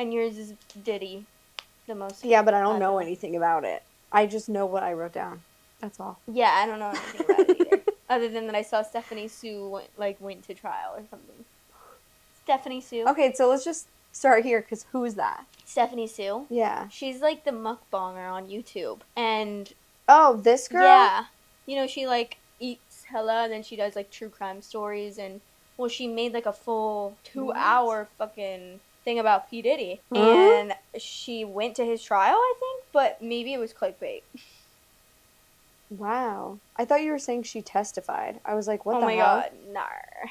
And yours is Diddy, the most. Yeah, but I don't know anything about it. I just know what I wrote down. That's all. Yeah, I don't know anything about it either. Other than that, I saw Stephanie Sue went to trial or something. Stephanie Sue. Okay, so let's just start here, because who is that? Stephanie Sue. Yeah. She's like the mukbanger on YouTube, and Oh, this girl? yeah, she like eats hella, and then she does like true crime stories, and well, she made like a full 2-hour fucking thing about P Diddy, and she went to his trial, I think, but maybe it was clickbait. Wow. I thought you were saying she testified. I was like, what the hell? Oh my god, nar.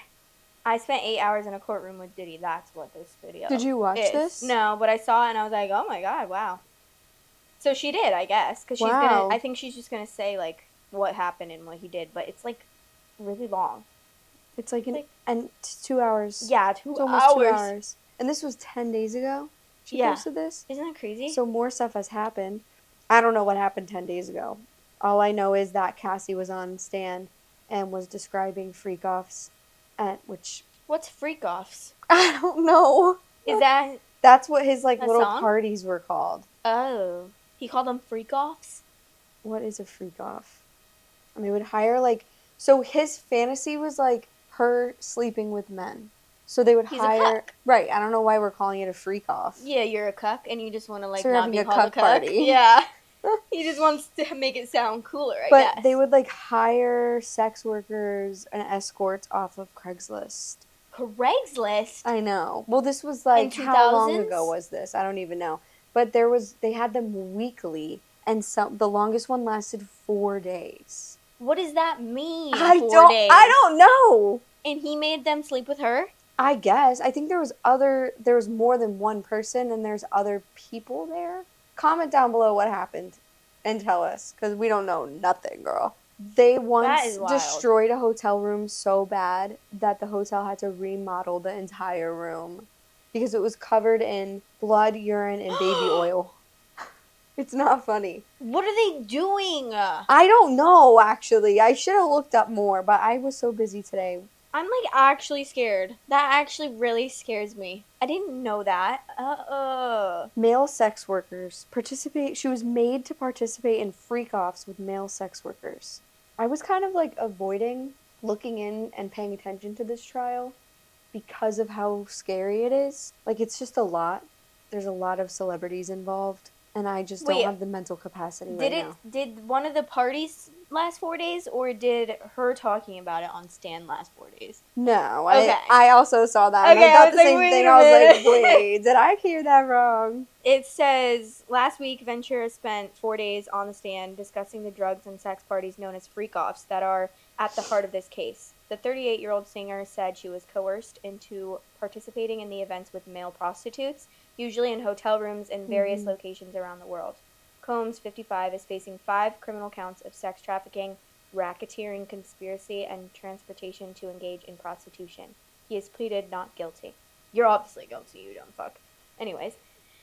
I spent 8 hours in a courtroom with Diddy. That's what this video is. Did you watch this? No, but I saw it and I was like, oh my god, wow. So she did, I guess, because I think she's just gonna say like what happened and what he did, but it's like really long. It's like 2 hours. Yeah, it's almost 2 hours. And this was 10 days ago. She posted this. Isn't that crazy? So more stuff has happened. I don't know what happened 10 days ago. All I know is that Cassie was on stand and was describing freak-offs, which... What's freak-offs? I don't know. Is that... That's what his, like, little song? parties were called. Oh. He called them freak-offs? What is a freak-off? And they would hire, like... So his fantasy was, like, her sleeping with men. So they would hire... A cuck. Right, I don't know why we're calling it a freak-off. Yeah, you're a cuck, and you just want to, like, so not be called a cuck. Party. Yeah. He just wants to make it sound cooler, I guess. But they would, like, hire sex workers and escorts off of Craigslist. Craigslist? I know. Well, this was, like, how long ago was this? I don't even know. But they had them weekly, and the longest one lasted 4 days. What does that mean, 4 days? I don't know! And he made them sleep with her? I guess. I think there was more than one person, and there's other people there. Comment down below what happened and tell us, because we don't know nothing, girl. They once destroyed a hotel room so bad that the hotel had to remodel the entire room because it was covered in blood, urine, and baby oil. It's not funny. What are they doing? I don't know, actually. I should have looked up more, but I was so busy today. I'm, like, actually scared. That actually really scares me. I didn't know that. Male sex workers participate. She was made to participate in freak-offs with male sex workers. I was kind of, like, avoiding looking in and paying attention to this trial because of how scary it is. Like, it's just a lot. There's a lot of celebrities involved, and I just don't have the mental capacity right now. Did one of the parties last 4 days, or did her talking about it on Stan last 4 days? No, okay. I also saw that, and I thought the same thing. I was like, wait, did I hear that wrong? It says, last week, Ventura spent 4 days on the stand discussing the drugs and sex parties known as freak-offs that are at the heart of this case. The 38-year-old singer said she was coerced into participating in the events with male prostitutes, usually in hotel rooms in various locations around the world. Combs, 55, is facing 5 criminal counts of sex trafficking, racketeering, conspiracy, and transportation to engage in prostitution. He has pleaded not guilty. You're obviously guilty, you don't fuck. Anyways,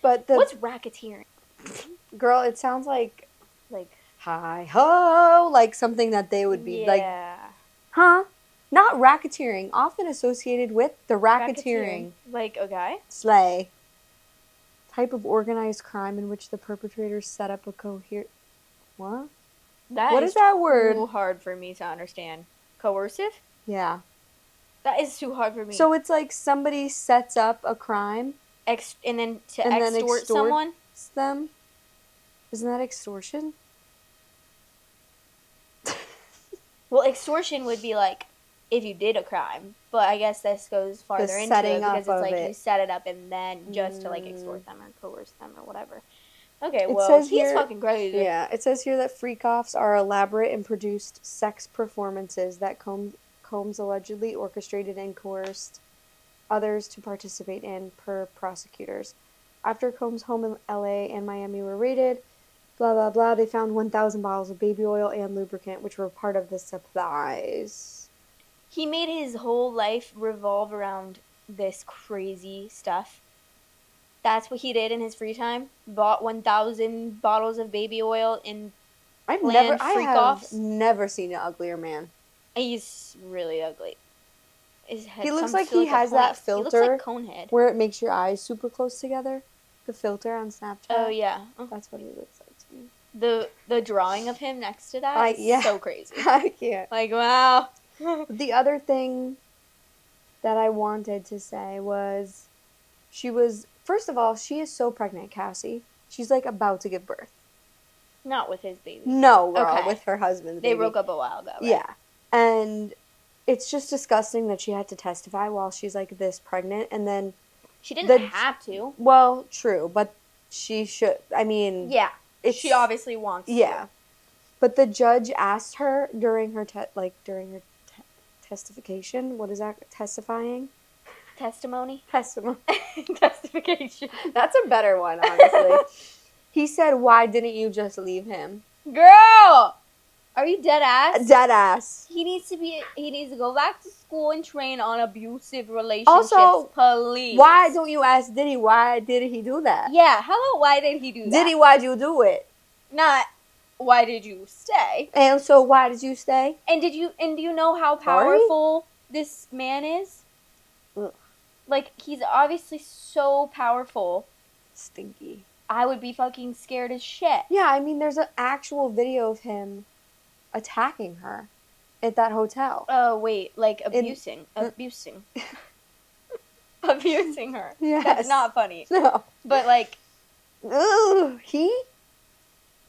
but what's racketeering? Girl, it sounds like hi-ho, like something that they would be like, huh? Not racketeering, often associated with the racketeering. Like, okay. Slay. Type of organized crime in which the perpetrators set up a What? What is that word? Too hard for me to understand. Coercive? Yeah. That is too hard for me. So it's like somebody sets up a crime and then extort someone? Them? Isn't that extortion? Well, extortion would be like if you did a crime, but I guess this goes farther into it because it's like you set it up and then just to like extort them or coerce them or whatever. Okay, well, he's fucking crazy. Yeah, it says here that freak-offs are elaborate and produced sex performances that Combs allegedly orchestrated and coerced others to participate in, per prosecutors. After Combs' home in LA and Miami were raided, blah, blah, blah, they found 1,000 bottles of baby oil and lubricant, which were part of the supplies. He made his whole life revolve around this crazy stuff. That's what he did in his free time. Bought 1,000 bottles of baby oil and I have never seen an uglier man. He's really ugly. He looks like he has that filter he looks like Conehead. where it makes your eyes super close together. The filter on Snapchat. Oh, yeah. That's what he looks like to me. The drawing of him next to that is so crazy. I can't. Like, wow. The other thing that I wanted to say was first of all, she is so pregnant, Cassie. She's like about to give birth. Not with his baby. No, girl, with her husband's baby. They broke up a while ago, right? Yeah. And it's just disgusting that she had to testify while she's like this pregnant, and then she didn't have to. Well, true, but she should. I mean, yeah, she obviously wants. Yeah, to. But the judge asked her during her testification. What is that? Testifying. Testimony. Testification. That's a better one, honestly. He said, "Why didn't you just leave him?" Girl, are you dead ass? Dead ass. He needs to go back to school and train on abusive relationships. Also, please. Why don't you ask Diddy why did he do that? Yeah, how about why did he do that? Diddy, why'd you do it? Not why did you stay? And so why did you stay? And do you know how powerful this man is? Ugh. Like, he's obviously so powerful. Stinky. I would be fucking scared as shit. Yeah, I mean, there's an actual video of him attacking her at that hotel. Oh, wait, like abusing. Abusing her. Yes. That's not funny. No. But, like... Ugh, he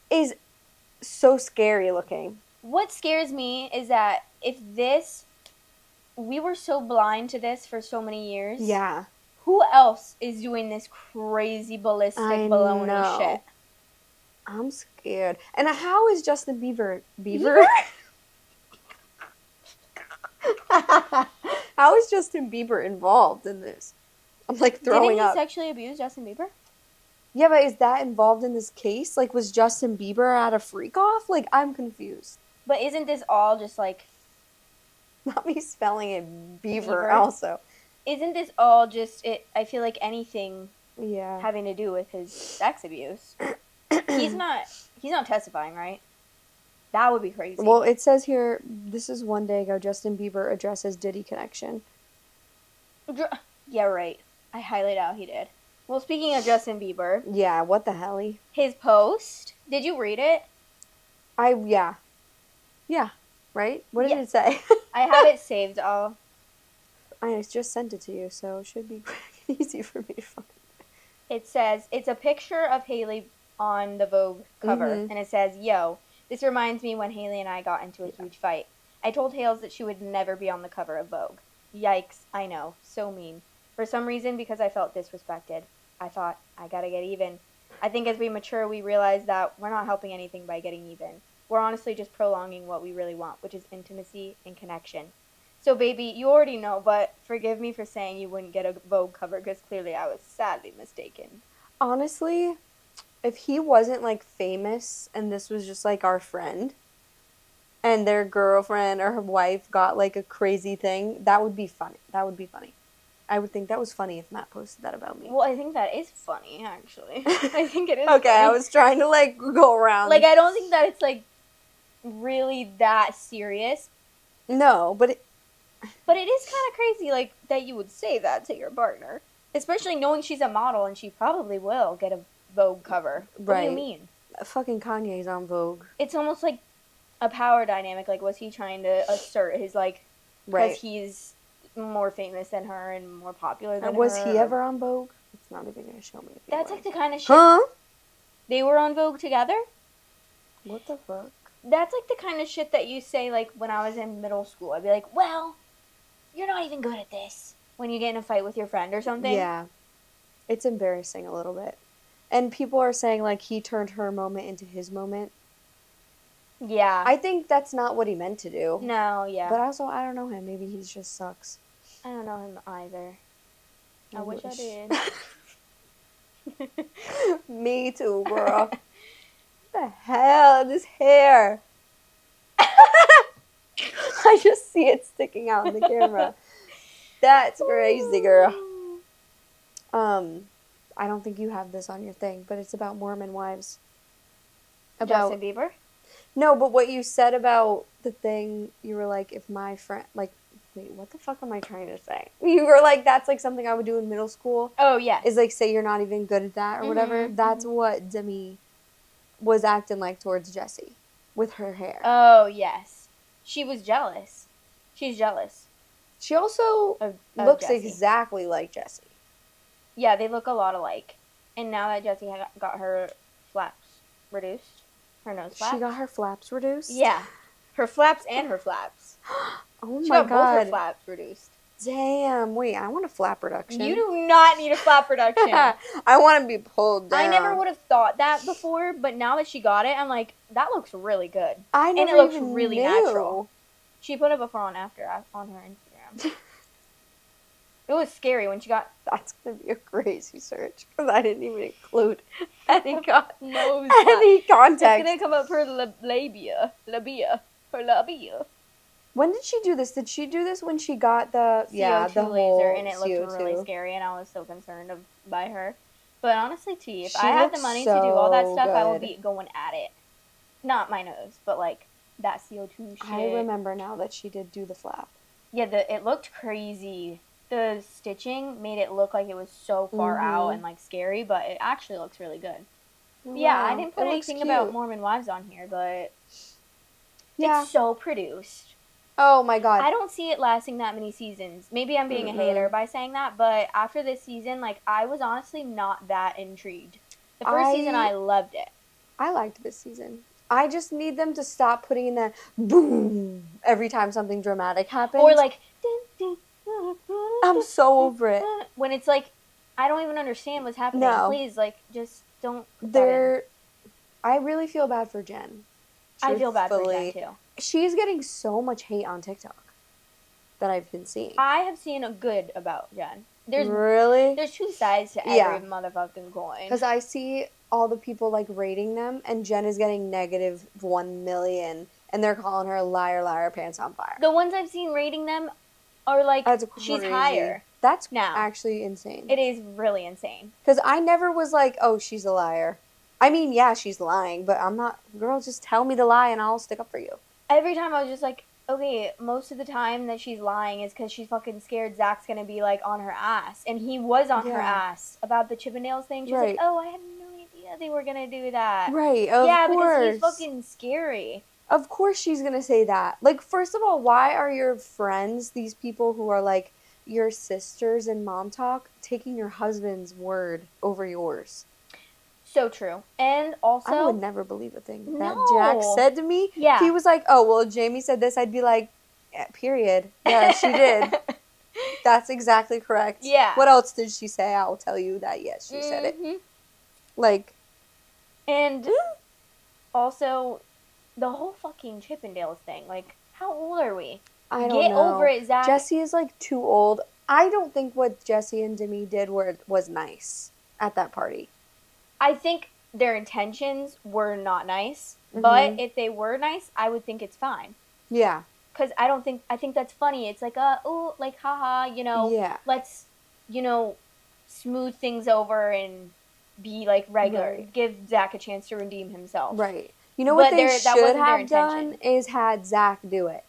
is so scary looking. What scares me is that we were so blind to this for so many years. Yeah. Who else is doing this crazy ballistic baloney shit? I'm scared. And how is Justin Bieber? How is Justin Bieber involved in this? I'm like throwing up. Didn't he sexually abuse Justin Bieber? Yeah, but is that involved in this case? Like, was Justin Bieber at a freak off? Like, I'm confused. But isn't this all just like... Not me spelling it Beaver also. Isn't this all just it? I feel like anything Yeah. having to do with his sex abuse. He's not testifying, right? That would be crazy. Well, it says here, this is one day ago, Justin Bieber addresses Diddy connection. Yeah, right. I highlighted out he did. Well, speaking of Justin Bieber. Yeah, what the hell? His post. Did you read it? Yeah. Yeah, right? What did it say? I have it saved all. I just sent it to you, so it should be easy for me to find. It says, it's a picture of Hailey on the Vogue cover, and it says, "Yo, this reminds me when Hailey and I got into a huge fight. I told Hales that she would never be on the cover of Vogue. Yikes, I know, so mean. For some reason, because I felt disrespected. I thought, I gotta get even. I think as we mature, we realize that we're not helping anything by getting even. We're honestly just prolonging what we really want, which is intimacy and connection. So, baby, you already know, but forgive me for saying you wouldn't get a Vogue cover, because clearly I was sadly mistaken." Honestly, if he wasn't, like, famous, and this was just, like, our friend, and their girlfriend or her wife got, like, a crazy thing, that would be funny. I would think that was funny if Matt posted that about me. Well, I think that is funny, actually. I think it is Okay, funny. I was trying to, like, go around. Like, I don't think that it's, like, really that serious. No, but it is kind of crazy, like, that you would say that to your partner. Especially knowing she's a model and she probably will get a Vogue cover. What do you mean? Fucking Kanye's on Vogue. It's almost like a power dynamic. Like, was he trying to assert his, like, because he's more famous than her and more popular than her? Was he ever on Vogue? It's not even going to show me. That's like the kind of shit. Huh? They were on Vogue together? What the fuck? That's like the kind of shit that you say, like, when I was in middle school. I'd be like, well, you're not even good at this. When you get in a fight with your friend or something. Yeah. It's embarrassing a little bit. And people are saying, like, he turned her moment into his moment. Yeah. I think that's not what he meant to do. No, yeah. But also, I don't know him. Maybe he just sucks. I don't know him either. I wish I did. Me too, girl. What the hell? This hair. I just see it sticking out in the camera. That's crazy, girl. I don't think you have this on your thing, but it's about Mormon wives. Justin Bieber? No, but what you said about the thing, you were like, if my friend, like, Wait, what the fuck am I trying to say? You were like, that's like something I would do in middle school. Oh, yes. Is like, say you're not even good at that or whatever. That's what Demi was acting like towards Jessie with her hair. Oh, yes. She was jealous. She's jealous. She also of looks Jessie. exactly like Jessie. Yeah, they look a lot alike. And now that Jessie got her flaps reduced, her nose flaps. She got her flaps reduced? Yeah. Her flaps and her flaps. Oh she my got god. both her flaps reduced. Damn. Wait, I want a flap reduction. You do not need a flap reduction. I want to be pulled down. I never would have thought that before, but now that she got it, I'm like, that looks really good. I never and it looks even really knew. natural. She put a before and after on her Instagram. It was scary when she got... That's going to be a crazy search, because I didn't even include any, any context. It's going to come up her labia. Her labia. When did she do this? Did she do this when she got the CO2 the laser, and it looked CO2. really scary, and I was so concerned by her. But honestly, T, if She I had the looks money so to do all that stuff, I would good. be going at it. Not my nose, but like that CO2 shit. I remember now that she did do the flap. Yeah, it looked crazy. The stitching made it look like it was so far out and like scary, but it actually looks really good. Oh, yeah, wow. I didn't put anything about Mormon wives on here, but it's so produced. Oh my god. I don't see it lasting that many seasons. Maybe I'm being a hater by saying that, but after this season, like, I was honestly not that intrigued. The first season, I loved it. I liked this season. I just need them to stop putting in that boom every time something dramatic happens. Or like, I'm so over it. When it's like, I don't even understand what's happening. No. Please, like, just don't. I really feel bad for Jen. I feel bad for Jen too. She's getting so much hate on TikTok that I've been seeing. I have seen a good about Jen. Really? There's two sides to every motherfucking coin. Because I see all the people like rating them, and Jen is getting -1 million, and they're calling her a liar, liar, pants on fire. The ones I've seen rating them are like, she's higher. That's now actually insane. It is really insane. Because I never was like, oh, she's a liar. I mean, yeah, she's lying, but I'm not. Girl, just tell me the lie, and I'll stick up for you. Every time I was just like, okay, most of the time that she's lying is because she's fucking scared Zach's gonna be like on her ass, and he was on her ass about the Chippendales thing. She's like, oh, I had no idea they were gonna do that. Right, of course. Because he's fucking scary. Of course she's gonna say that. Like, first of all, why are your friends, these people who are like your sisters in mom talk, taking your husband's word over yours? So true. And also, I would never believe a thing that Jack said to me. Yeah. He was like, oh, well, Jamie said this. I'd be like, yeah, period. Yeah, she did. That's exactly correct. Yeah. What else did she say? I'll tell you that, yes, she said it. Like. And also, the whole fucking Chippendales thing. Like, how old are we? I don't know. Get over it, Zach. Jessie is like too old. I don't think what Jessie and Demi did was nice at that party. I think their intentions were not nice, but if they were nice, I would think it's fine. Yeah. Because I think that's funny. It's like, oh, like, haha, you know, let's, you know, smooth things over and be, like, regular. Right. Give Zach a chance to redeem himself. Right. You know what they should have done is had Zach do it.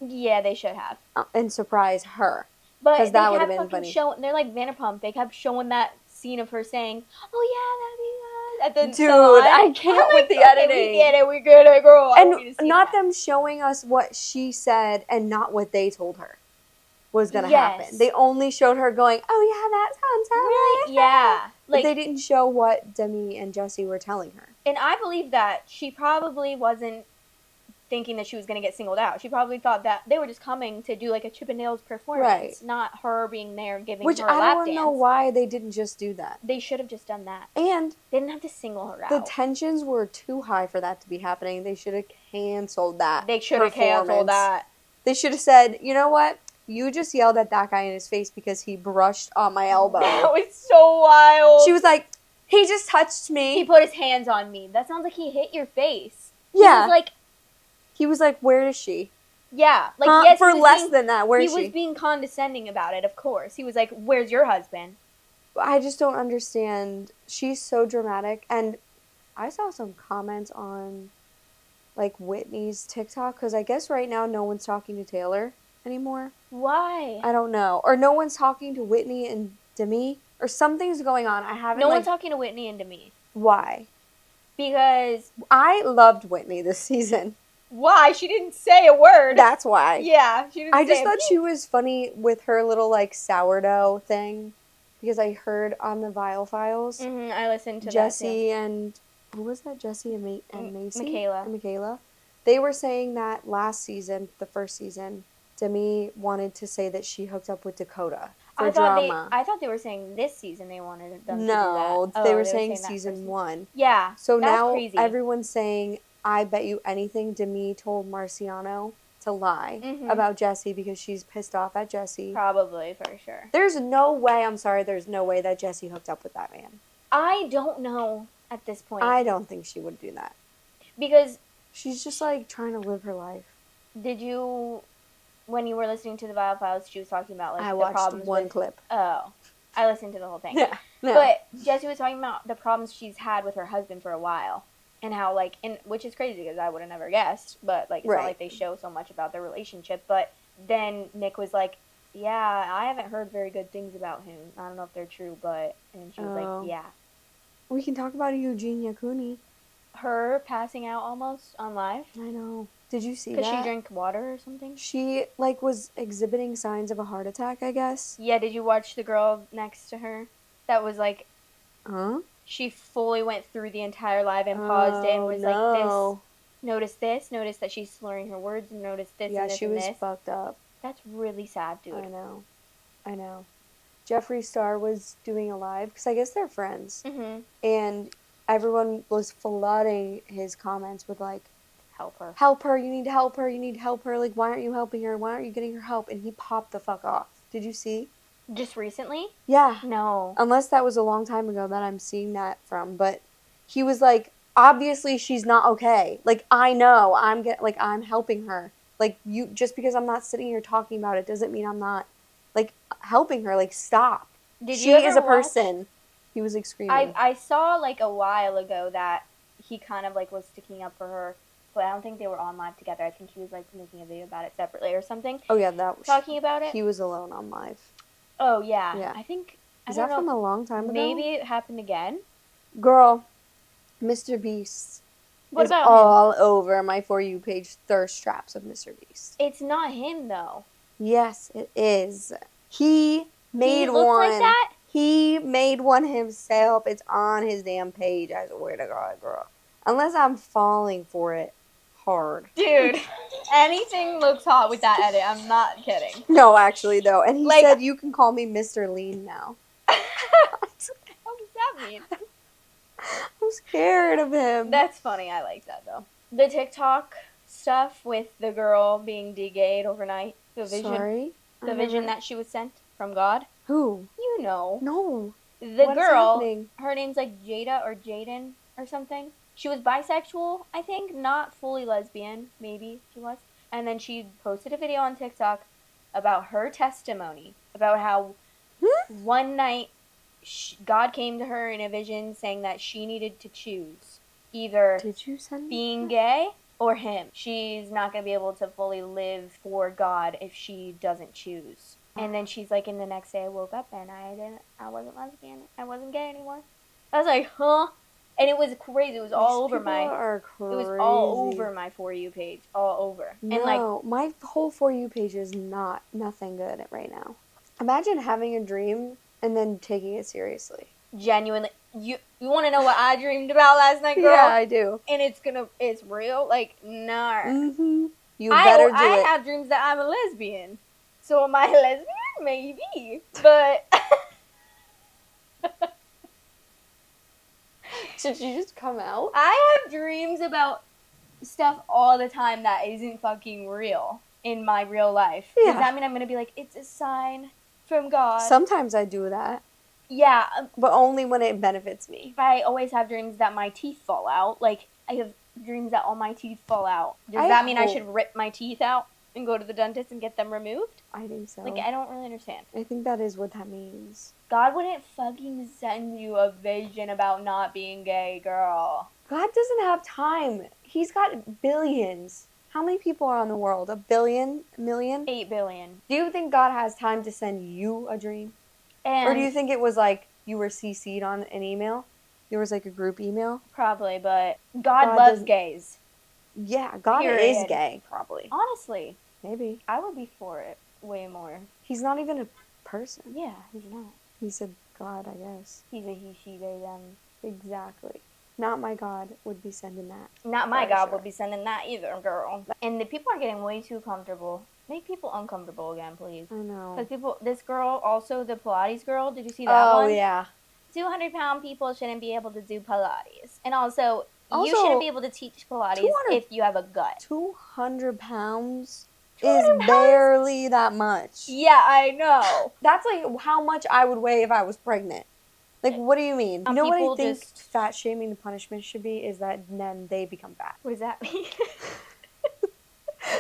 Yeah, they should have. And surprise her. But because that would have been funny. They're like Vanderpump. They kept showing that scene of her saying, "Oh yeah, that'd be good." At the Dude, salon. I can't with the editing. We get it. We're good, girl. And not them showing us what she said and not what they told her was gonna happen. They only showed her going, "Oh yeah, that sounds really, yeah." Like, but they didn't show what Demi and Jessie were telling her. And I believe that she probably wasn't thinking that she was going to get singled out. She probably thought that they were just coming to do like a Chippendales performance, not her being there giving her a lap dance. Which I don't know why they didn't just do that. They should have just done that. And they didn't have to single her out. The tensions were too high for that to be happening. They should have canceled that. They should have canceled that. They should have said, you know what? You just yelled at that guy in his face because he brushed on my elbow. That was so wild. She was like, he just touched me. He put his hands on me. That sounds like he hit your face. Yeah. He was like, where is she? Yeah. Like, yes, for less than that, where is she? He was being condescending about it, of course. He was like, where's your husband? I just don't understand. She's so dramatic. And I saw some comments on, like, Whitney's TikTok. Because I guess right now no one's talking to Taylor anymore. Why? I don't know. Or no one's talking to Whitney and Demi, or something's going on. I haven't. No one's talking to Whitney and Demi. Why? Because I loved Whitney this season. Why? She didn't say a word. That's why. Yeah, she didn't say I just thought peep. she was funny with her little, like, sourdough thing. Because I heard on the Vile Files. Mm-hmm, I listened to Jesse that too. and... Who was that? Jesse and Macy? Michaela. And Michaela. They were saying that last season, the first season, Demi wanted to say that she hooked up with Dakota for drama. I thought they were saying this season they wanted them to do that. No, they were saying season 1. Yeah, so that's now crazy. Everyone's saying, I bet you anything Demi told Marciano to lie about Jesse because she's pissed off at Jesse. Probably, for sure. There's no way that Jesse hooked up with that man. I don't know at this point. I don't think she would do that. Because... she's just, like, trying to live her life. Did you... when you were listening to the Vile Files, she was talking about, like, I the watched problems one with... clip. Oh. I listened to the whole thing. Yeah. No. But Jessie was talking about the problems she's had with her husband for a while. And how, like... and which is crazy, because I would have never guessed. But, like, it's not like they show so much about their relationship. But then Nick was like, yeah, I haven't heard very good things about him. I don't know if they're true, but... and she was like, yeah. We can talk about Eugenia Cooney. Her passing out almost on live. I know. Did you see that? Because she drank water or something? She, like, was exhibiting signs of a heart attack, I guess. Yeah, did you watch the girl next to her? That was, like... huh? She fully went through the entire live and paused it and was like, this, notice that she's slurring her words, and notice this and this and this. Yeah, she was fucked up. That's really sad, dude. I know. Jeffree Star was doing a live, because I guess they're friends. Mm-hmm. And everyone was flooding his comments with, like, help her, you need to help her, like, why aren't you helping her, why aren't you getting her help? And he popped the fuck off. Did you see? Just recently? Yeah. No. Unless that was a long time ago that I'm seeing that from, but he was like, obviously she's not okay. Like, I know, I'm helping her. Like, you, just because I'm not sitting here talking about it doesn't mean I'm not, like, helping her. Like, stop. She is a person. He was, like, screaming. I saw, like, a while ago that he kind of, like, was sticking up for her, but I don't think they were on live together. I think he was, like, making a video about it separately or something. Oh, yeah, that was... talking about it? He was alone on live. Oh, yeah. Yeah. I think... Is that from a long time ago? Maybe it happened again. Girl, MrBeast is all over my For You page, thirst traps of MrBeast. It's not him, though. Yes, it is. He made one. He looks like that? He made one himself. It's on his damn page. I swear to God, girl. Unless I'm falling for it hard. Dude, anything looks hot with that edit. I'm not kidding. No, actually, though. And he said, you can call me Mr. Lean now. What does that mean? I'm scared of him. That's funny. I like that, though. The TikTok stuff with the girl being de-gayed overnight. The vision. Sorry? The vision that she was sent from God. Who? You know. No. The girl, her name's like Jada or Jaden or something. She was bisexual, I think. Not fully lesbian. Maybe she was. And then she posted a video on TikTok about her testimony. About how one night God came to her in a vision saying that she needed to choose either being gay or him. She's not going to be able to fully live for God if she doesn't choose. And then she's like, and the next day I woke up and I wasn't lesbian. I wasn't gay anymore. I was like, huh? And it was crazy. It was all over my... It was all over my For You page. All over. No, and like, my whole For You page is nothing good right now. Imagine having a dream and then taking it seriously. Genuinely. You want to know what I dreamed about last night, girl? Yeah, I do. And it's real? Like, no. Mm-hmm. You better do it. I have dreams that I'm a lesbian. So am I a lesbian? Maybe. But... Should you just come out? I have dreams about stuff all the time that isn't fucking real in my real life. Yeah. Does that mean I'm going to be like, it's a sign from God? Sometimes I do that. Yeah. But only when it benefits me. I always have dreams that my teeth fall out. Like, I have dreams that all my teeth fall out. Does that mean I should rip my teeth out and go to the dentist and get them removed? I think so. Like, I don't really understand. I think that is what that means. God wouldn't fucking send you a vision about not being gay, girl. God doesn't have time. He's got billions. How many people are in the world? 1 billion? A million? 8 billion. Do you think God has time to send you a dream? And or do you think it was like you were CC'd on an email? There was like a group email? Probably, but God loves gays. Yeah, God is gay, probably. Honestly. Maybe. I would be for it way more. He's not even a person. Yeah, he's not. He's a God, I guess. He's a he, she, they, them. Exactly. Not my God would be sending that. Not my God would be sending that either, girl. And the people are getting way too comfortable. Make people uncomfortable again, please. I know. Because this girl, also the Pilates girl, did you see that one? Oh, yeah. 200-pound people shouldn't be able to do Pilates. And also, you shouldn't be able to teach Pilates if you have a gut. 200 pounds is barely that much. Yeah, I know. That's like how much I would weigh if I was pregnant. Like, what do you mean? You know what I think fat shaming the punishment should be is that then they become fat. What does that mean?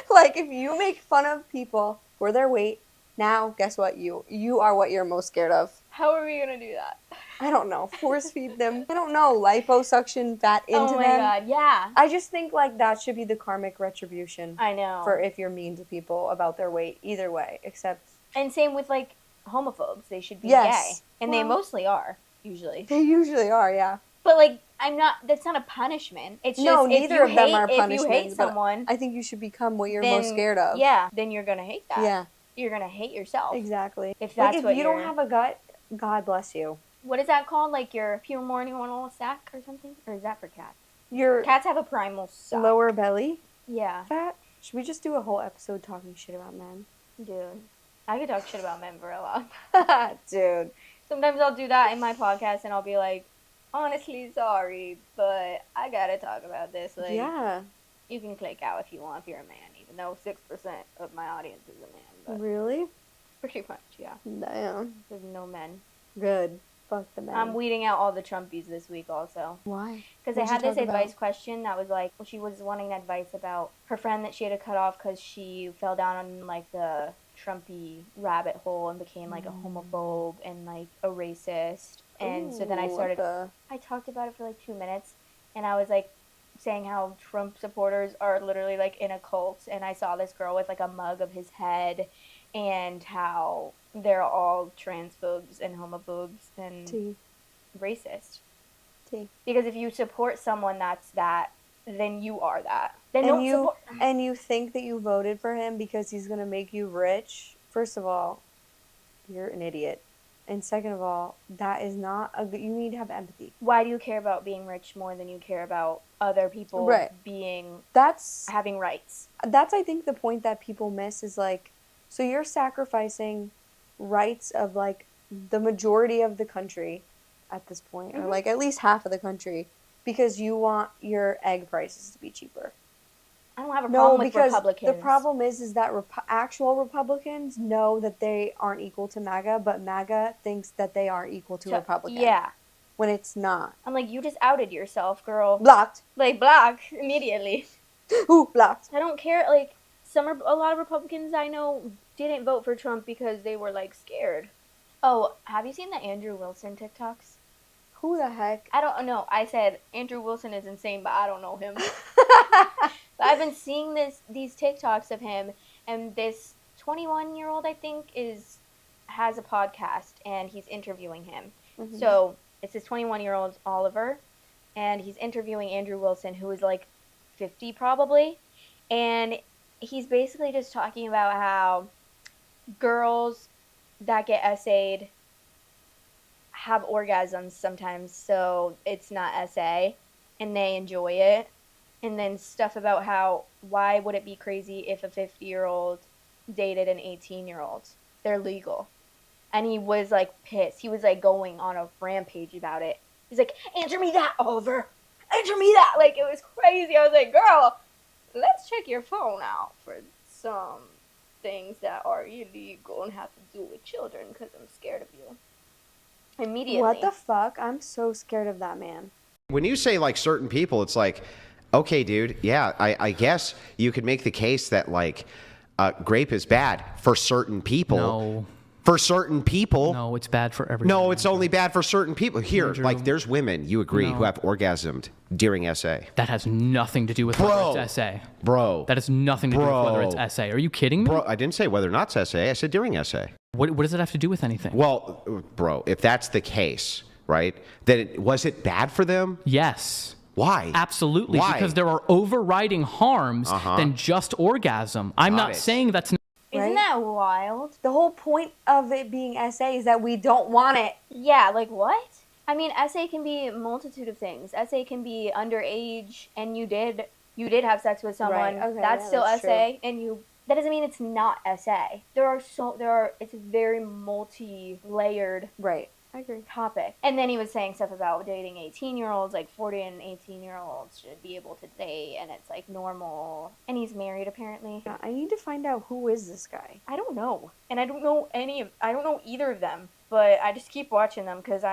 Like, if you make fun of people for their weight, now, guess what? You are what you're most scared of. How are we going to do that? I don't know. Force feed them. I don't know. Liposuction fat into them. Oh my God, yeah. I just think, like, that should be the karmic retribution. I know. For if you're mean to people about their weight. Either way, except... And same with, like, homophobes. They should be gay. And they mostly are, usually. They usually are, yeah. But, like, that's not a punishment. It's just, neither of them are punishments. If you hate someone... I think you should become what you're most scared of. Yeah, then you're going to hate that. Yeah. You're going to hate yourself. Exactly. If that's if you don't have a gut, God bless you. What is that called? Like your pure hormonal sac or something? Or is that for cats? Your cats have a primal sac. Lower belly? Yeah. Fat? Should we just do a whole episode talking shit about men? Dude. I could talk shit about men for a lot. Dude. Sometimes I'll do that in my podcast and I'll be like, honestly, sorry, but I gotta talk about this. Like, yeah. You can click out if you want if you're a man, even though 6% of my audience is a man. But really? Pretty much, yeah. Damn. There's no men. Good. Fuck the men. I'm weeding out all the Trumpies this week also. Why? Because I had this advice question that was like, well, she was wanting advice about her friend that she had to cut off because she fell down on like the Trumpy rabbit hole and became like a homophobe and like a racist. And so then I talked about it for like 2 minutes and I was like saying how Trump supporters are literally like in a cult. And I saw this girl with like a mug of his head and how they're all transphobes and homophobes and racist. Because if you support someone that's that, then you are that. Then and you think that you voted for him because he's going to make you rich. First of all, you're an idiot. And second of all, that is not you need to have empathy. Why do you care about being rich more than you care about other people having rights? That's, I think, the point that people miss is like, so you're sacrificing rights of like the majority of the country at this point, or like at least half of the country, because you want your egg prices to be cheaper. I don't have a problem with Republicans. The problem is that actual Republicans know that they aren't equal to MAGA, but MAGA thinks that they are equal to Republicans. Yeah. When it's not. I'm like, you just outed yourself, girl. Blocked. Like, block immediately. Ooh, blocked. I don't care. Like, a lot of Republicans I know didn't vote for Trump because they were, like, scared. Oh, have you seen the Andrew Wilson TikToks? Who the heck? I don't know. I said Andrew Wilson is insane, but I don't know him. But I've been seeing these TikToks of him, and this 21-year-old, I think, has a podcast, and he's interviewing him. Mm-hmm. So it's this 21-year-old Oliver, and he's interviewing Andrew Wilson, who is like 50 probably, and he's basically just talking about how girls that get essayed have orgasms sometimes, so it's not SA, and they enjoy it. And then stuff about how, why would it be crazy if a 50-year-old dated an 18-year-old? They're legal. And he was, like, pissed. He was, like, going on a rampage about it. He's like, answer me that, Oliver. Answer me that. Like, it was crazy. I was like, girl, let's check your phone out for some things that are illegal and have to do with children because I'm scared of you. Immediately. What the fuck? I'm so scared of that man. When you say, like, certain people, it's like, okay, dude, yeah, I guess you could make the case that, like, grape is bad for certain people. No. For certain people. No, it's bad for everyone. No, it's only bad for certain people. Here, Andrew. like there's women, you agree, who have orgasmed during SA. That has nothing to do with whether it's SA. Bro. That has nothing to do with whether it's SA. Are you kidding me? Bro, I didn't say whether or not it's SA. I said during SA. What does it have to do with anything? Well, bro, if that's the case, right, then was it bad for them? Yes. Why? Absolutely. Why? Because there are overriding harms than just orgasm. I'm not saying that's not. Isn't that wild? The whole point of it being SA is that we don't want it. Yeah, like what? I mean, SA can be a multitude of things. SA can be underage, and you did have sex with someone. Right, okay, that's yeah, still that's SA, true. and that doesn't mean it's not SA. It's a very multi-layered Right. I agree. topic. And then he was saying stuff about dating 18-year-olds, like 40 and 18-year-olds should be able to date, and it's like normal. And he's married apparently. Yeah, I need to find out who is this guy. I don't know. And I don't know either of them. But I just keep watching them because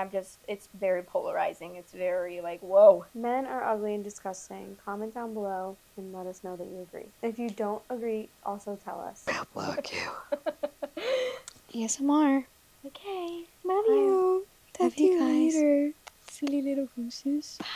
it's very polarizing. It's very like, whoa. Men are ugly and disgusting. Comment down below and let us know that you agree. If you don't agree, also tell us. I'll block you. ASMR. Okay. Love you. Talk to you guys. later. Silly little gooses. Bye.